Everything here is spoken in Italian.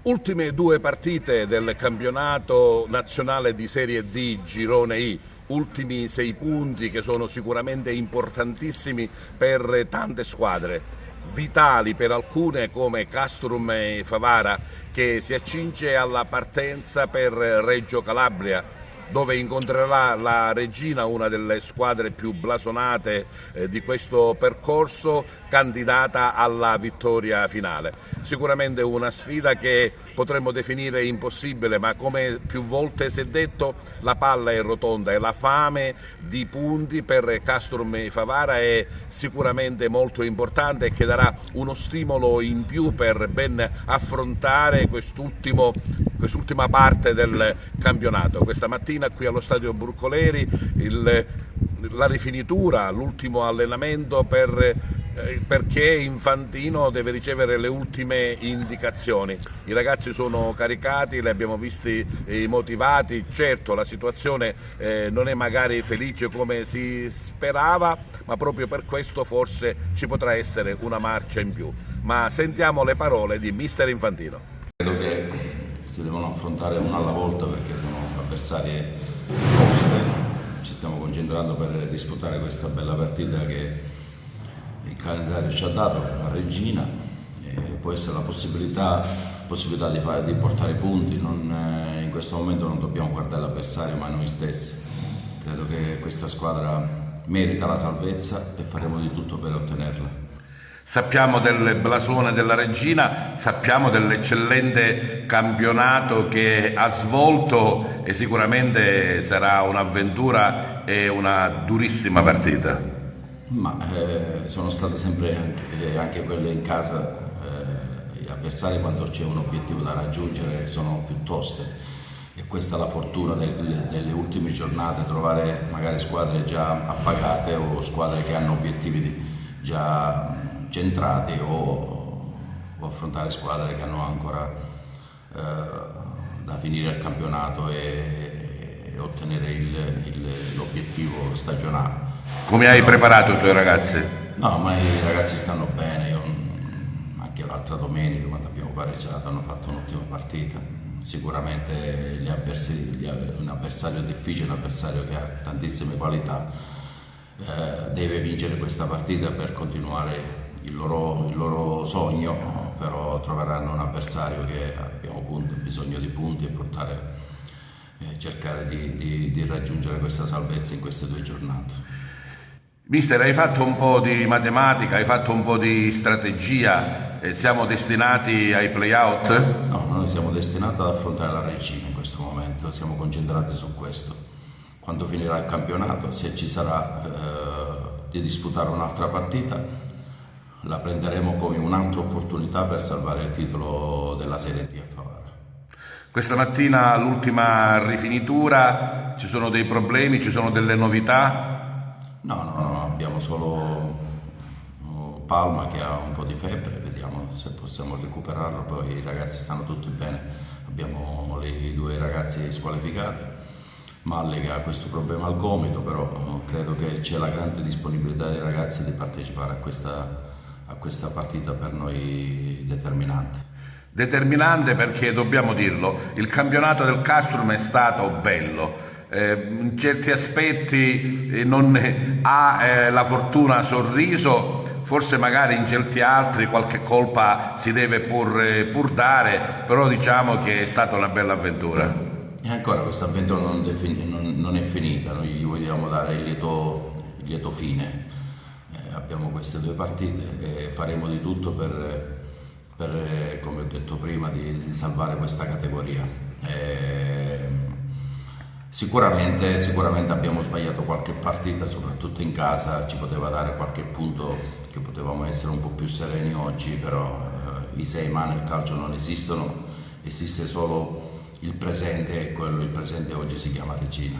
Ultime due partite del campionato nazionale di Serie D Girone I, ultimi 6 punti che sono sicuramente importantissimi per tante squadre, vitali per alcune come Castrum e Favara, che si accinge alla partenza per Reggio Calabria, dove incontrerà la Reggina, una delle squadre più blasonate di questo percorso, candidata alla vittoria finale. Sicuramente una sfida che potremmo definire impossibile, ma come più volte si è detto la palla è rotonda e la fame di punti per Castrum e Favara è sicuramente molto importante e che darà uno stimolo in più per ben affrontare quest'ultima parte del campionato. Questa mattina qui allo stadio Bruncoleri la rifinitura, l'ultimo allenamento perché Infantino deve ricevere le ultime indicazioni. I ragazzi sono caricati, li abbiamo visti motivati. Certo, la situazione non è magari felice come si sperava, ma proprio per questo forse ci potrà essere una marcia in più. Ma sentiamo le parole di mister Infantino. Credo che si devono affrontare una alla volta perché sono avversarie toste. Ci stiamo concentrando per disputare questa bella partita che il calendario ci ha dato, la Regina, può essere la possibilità di portare punti. In questo momento non dobbiamo guardare l'avversario ma noi stessi. Credo che questa squadra merita la salvezza e faremo di tutto per ottenerla. Sappiamo del blasone della Regina, sappiamo dell'eccellente campionato che ha svolto e sicuramente sarà un'avventura e una durissima partita. Ma sono state sempre anche quelle in casa, gli avversari quando c'è un obiettivo da raggiungere sono più toste e questa è la fortuna delle ultime giornate, trovare magari squadre già appagate o squadre che hanno obiettivi già centrati o affrontare squadre che hanno ancora da finire il campionato e ottenere l'obiettivo stagionale. Come hai preparato i tuoi ragazzi? No, ma i ragazzi stanno bene, anche l'altra domenica quando abbiamo pareggiato hanno fatto un'ottima partita. Sicuramente un avversario difficile, un avversario che ha tantissime qualità, deve vincere questa partita per continuare il loro sogno, però troveranno un avversario che abbiamo bisogno di punti e cercare di raggiungere questa salvezza in queste 2 giornate. Mister, hai fatto un po' di matematica, hai fatto un po' di strategia, siamo destinati ai play-out? No, noi siamo destinati ad affrontare la Regina in questo momento, siamo concentrati su questo. Quando finirà il campionato, se ci sarà di disputare un'altra partita, la prenderemo come un'altra opportunità per salvare il titolo della Serie D a Favara. Questa mattina l'ultima rifinitura, ci sono dei problemi, ci sono delle novità? No, abbiamo solo Palma che ha un po' di febbre, vediamo se possiamo recuperarlo, poi i ragazzi stanno tutti bene, abbiamo i 2 ragazzi squalificati, Malle che ha questo problema al gomito, però credo che c'è la grande disponibilità dei ragazzi di partecipare a questa partita per noi determinante. Determinante perché, dobbiamo dirlo, il campionato del Castrum è stato bello. In certi aspetti non ha la fortuna sorriso, forse magari in certi altri qualche colpa si deve pur dare, però diciamo che è stata una bella avventura. E ancora questa avventura non è finita, noi gli vogliamo dare il lieto fine. Abbiamo queste 2 partite e faremo di tutto per come ho detto prima, di salvare questa categoria. Sicuramente abbiamo sbagliato qualche partita, soprattutto in casa, ci poteva dare qualche punto che potevamo essere un po' più sereni oggi, però i 6 ma nel calcio non esistono, esiste solo il presente e il presente oggi si chiama Regina.